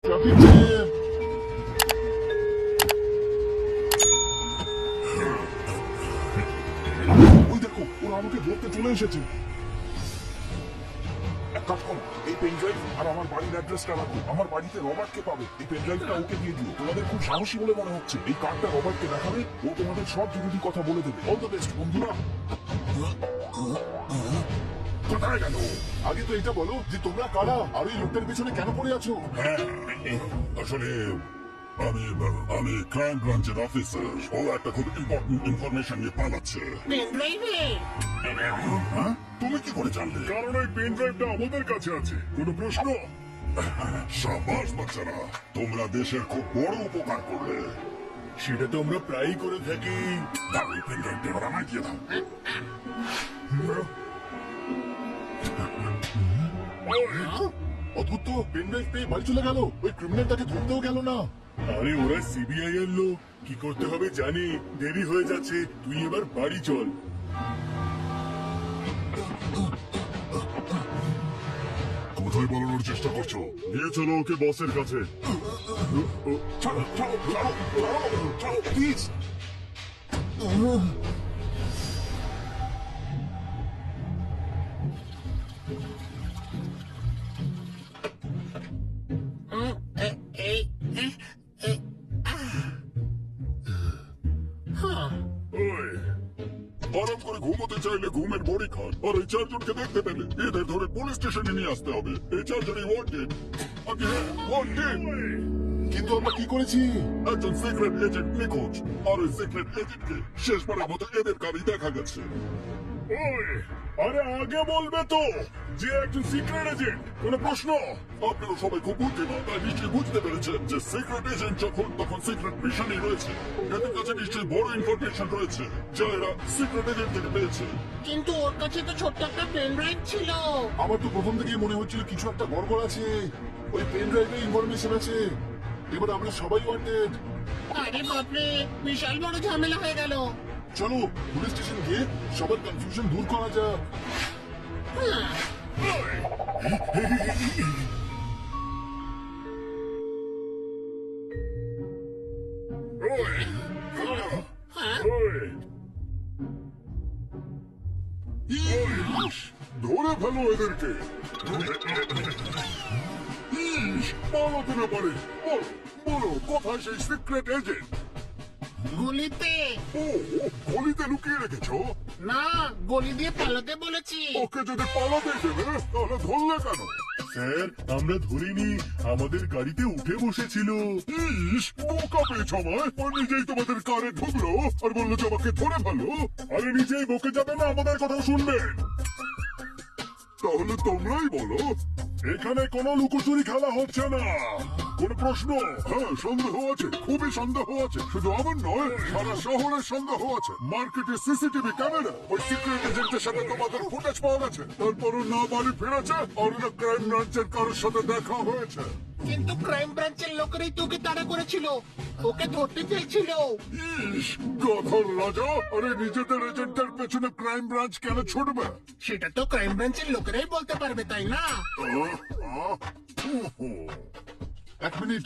Traffic jam. ওই দেখো, ওরা আমাকে ধরতে চলে এসেছে। এক কাজ করো, এই পেন ড্রাইভ আর আমার বাড়ির অ্যাড্রেসটা রাখো। আমার বাড়িতে রবার্টকে পাবে। এই পেন ড্রাইভটা ওকে দিয়ে দিও। তোমাদের খুব সাহসী বলে মনে হচ্ছে। এই কার্ডটা রবার্টকে দেখাবে, ও তোমাদের সব জরুরি কথা বলে দেবে। অল দ্য বেস্ট বন্ধুরা। কোথায় গেল? আগে তো এটা বলো যে তোমরা কারা আর এই লোকটার পেছনে কেন পড়ে আছো? আসলে আমি আমি ক্রাইম ব্রাঞ্চের অফিসার। ও একটা খুব ইম্পর্টেন্ট ইনফরমেশন নিয়ে পালাচ্ছে। হ্যাঁ? তুমি কি করে জানলে? কারণ ওই পেন ড্রাইভটা আমাদের কাছে আছে। কোনো প্রশ্ন? সাবাস বাচ্চারা, তোমরা দেশের খুব বড় উপকার করলে। সেটা তো আমরা প্রায়ই করে থাকি। দাও এই পেন ড্রাইভটা এবার আমায় দিয়ে দাও। অদ্ভুত তো, পেন ড্রাইভ পেয়ে বাড়ি চলে গেল। ওই ক্রিমিনালটাকে ধরতেও গেল না। আরে ওরা সিবিআই এর লোক, কি করতে হবে জানি। দেরি হয়ে যাচ্ছে, তুই এবার বাড়ি চল। কোথায় পালানোর চেষ্টা করছো? নিয়ে চলো ওকে বসের কাছে। ছাড়ো, ছাড়ো, ছাড়ো, ছাড়ো, ছাড়ো, প্লিজ। ওই, আরাম করে ঘুমোতে চাইলে ঘুমের বড়ি খান। আর এই চারজনকে দেখতে পেলে এদের ধরে পুলিশ স্টেশনে নিয়ে আসতে হবে। এই চারজনই ওয়ান্টেড। ওয়ান্টেড। কিন্তু আমরা কি করেছি? একজন সিক্রেট এজেন্ট নিখোঁজ। আর ওই সিক্রেট এজেন্টকে শেষবারের মতো এদের গাড়ি দেখা গেছে। ওই, আরে আগে বলবে তো যে একজন সিক্রেট এজেন্ট। কোনো প্রশ্ন? আপনারা সবাই খুব বুদ্ধিমান, তাই নিশ্চয়ই বুঝতে পেরেছেন যে সিক্রেট এজেন্ট যখন তখন সিক্রেট মিশনই রয়েছে। এদের কাছে নিশ্চয়ই বড় ইনফরমেশন রয়েছে যা এরা সিক্রেট এজেন্ট থেকে পেয়েছে। কিন্তু ওর কাছে তো ছোট্ট একটা পেন ড্রাইভ ছিল। আমার তো প্রথম থেকেই মনে হচ্ছিল কিছু একটা গড়বড় আছে। ওই পেন ড্রাইভে ইনফরমেশন আছে। এবার আমরা সবাই ওয়ান্টেড। আরে বাপরে, বিশাল বড় ঝামেলা হয়ে গেল। চলো পুলিশ স্টেশন গিয়ে সবার কনফিউশন দূর করা যাক। ধরে ফেলো এদেরকে। পালাতে না পারে। বলো, বলো কোথায় সেই সিক্রেট এজেন্ট? গুলিতে। ও, গলিতে লুকিয়ে রেখেছো? না, গলি দিয়ে পালাতে বলেছি। ওকে যদি পালাতে দেবে তাহলে ধরলে কেন? স্যার, আমরা ধরিনি, আমাদের গাড়িতে উঠে বসেছিল। ইস, বোকা পেয়েছ আমায়। ও নিজেই তোমাদের কারে ঢুকলো আর বললো যে আমাকে ধরে ফেলো। আরে নিজেই বকে যাবে না, আমাদের কথা শুনবেন। তাহলে তোমরাই বলো। এখানে কোনো লুকোচুরি খেলা হচ্ছে না। কোন প্রশ্ন? হ্যাঁ, সন্দেহ আছে, খুবই সন্দেহ আছে। শুধু আমার নয়, সারা শহরের সন্দেহ আছে। মার্কেটে সিসিটিভি ক্যামেরা ওই সিক্রেট এজেন্টের সাথে তোমাদের ফুটেজ পাওয়া গেছে। তারপরও না বাড়ি ফিরেছে আর না ক্রাইম ব্রাঞ্চের কারোর সাথে দেখা হয়েছে। কিন্তু ক্রাইম ব্রাঞ্চের লোকেরাই তোকে তাড়া করেছিল, ওকে ধরতে চেয়েছিল। ইস, গাধার রাজা। আরে নিজেদের এজেন্টের পেছনে ক্রাইম ব্রাঞ্চ কেন ছুটবে? সেটা তো ক্রাইম ব্রাঞ্চের লোকেরাই বলতে পারবে, তাই না? এক মিনিট,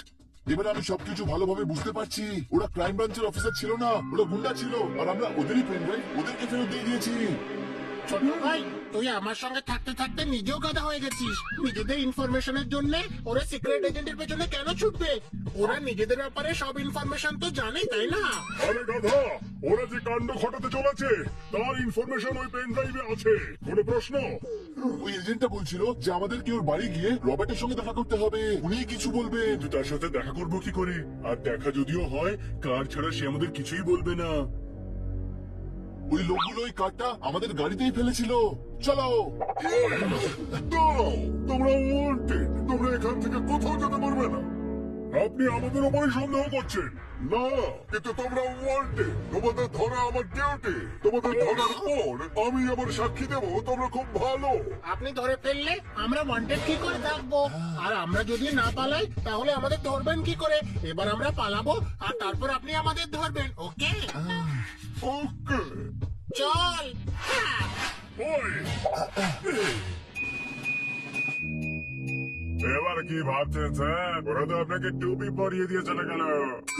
এবার আমি সবকিছু ভালোভাবে বুঝতে পারছি। ওরা ক্রাইম ব্রাঞ্চের অফিসার ছিল না, ওরা গুন্ডা ছিল। আর আমরা ওদেরই পেন ড্রাইভ ওদেরকে ফেরত দিয়ে দিয়েছি। ছোট ভাই, তুই আমার সঙ্গে থাকতে থাকতে নিজেও গাধা হয়ে গেছিস। নিজেদের ইনফরমেশনের জন্য ওরা সিক্রেট এজেন্টের পেছনে কেন ছুটবে? ওরা নিজেদের ব্যাপারে সব ইনফরমেশন তো জানে, তাই না? আরে গাধা, ওরা যে কাণ্ড ঘটাতে চলেছে তার ইনফরমেশন ওই পেন ড্রাইভে আছে। কোনো প্রশ্ন? ওই এজেন্টটা বলছিল যে আমাদেরকে ওর বাড়ি গিয়ে রবার্টের সঙ্গে দেখা করতে হবে। উনি কিছু বলবেন। কিন্তু তার সাথে দেখা করবো কি করে? আর দেখা যদিও হয়, কার ছাড়া সে আমাদের কিছুই বলবে না। ওই লোকগুলো ওই কার্ডটা আমাদের গাড়িতেই ফেলেছিল। চলো। দাঁড়াও, তোমরা ওয়ান্টেড। তোমরা এখান থেকে কোথাও যেতে পারবে না। আপনি আমাদের উপরে সন্দেহ করছেন? না, কিন্তু তোমরা ওয়ান্টেড। তোমাদের ধরা আমার ডিউটি। তোমাদের ধরার পর আমি আমার সাক্ষী দেবো তোমরা খুব ভালো। আপনি ধরে ফেললে আমরা ওয়ান্টেড কি করে থাকবো? আর আমরা যদি না পালাই তাহলে আমাদের ধরবেন কি করে? এবার আমরা পালাবো আর তারপর আপনি আমাদের ধরবেন, ওকে? ওকে। চল। হ্যাঁ। ওই এবার কি ভাবছেন স্যার? ওরা তো আপনাকে টুপি পরিয়ে দিয়ে চলে গেল।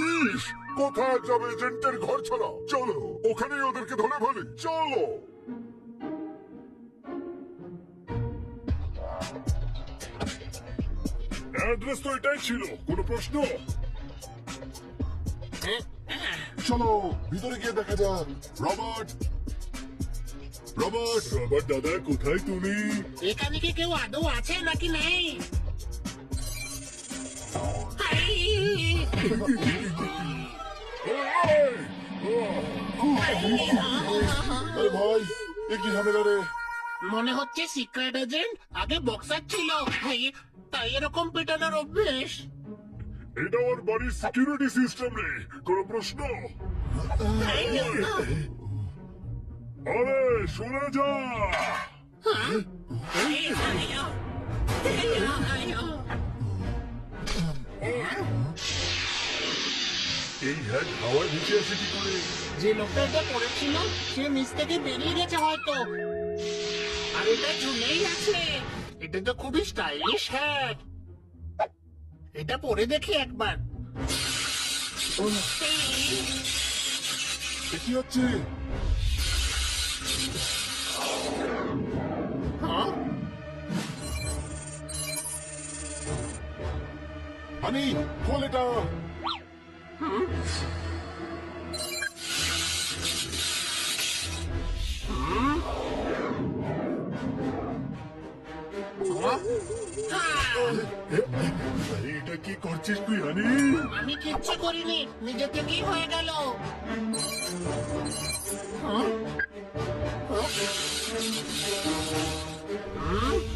ইস, কোথায় যাবে এজেন্টের ঘর ছাড়া? চলো ওখানেই ওদেরকে ধরে ফেলি, চলো। অ্যাড্রেস তো এটাই ছিল, কোনো প্রশ্ন? চলো ভিতরে গিয়ে দেখা যাক। রবার্ট, রবার্ট, রবার্ট দাদা, কোথায় তুমি? এখানে কি কেউ আদৌ আছে নাকি নেই? হাই! আরে ভাই এ কি ঝামেলা রে? মনে হচ্ছে সিক্রেট এজেন্ট আগে বক্সার ছিল, হাই, তাই এরকম পেটানোর অভ্যেস। এটা ওর বাড়ির সিকিউরিটি সিস্টেম রে, কোনো প্রশ্ন? আরে শুনে যা। এই হ্যাক হাওয়ায় ভেসে আসে কি করে? যে লোকটা এটা করেছিল সে নিচ থেকে বেরিয়ে গেছে হয়তো, আর এটা ঝুলেই আছে। এটা তো খুবই স্টাইলিশ হ্যাট। এটা পরে দেখি একবার। এ কি হচ্ছে? হ্যাঁ? হানি খোল এটা। আরে এটা কি করছিস তুই হানি? আমি কিচ্ছু করিনি, নিজে থেকেই হয়ে গেল। হ্যাঁ? হ্যাঁ?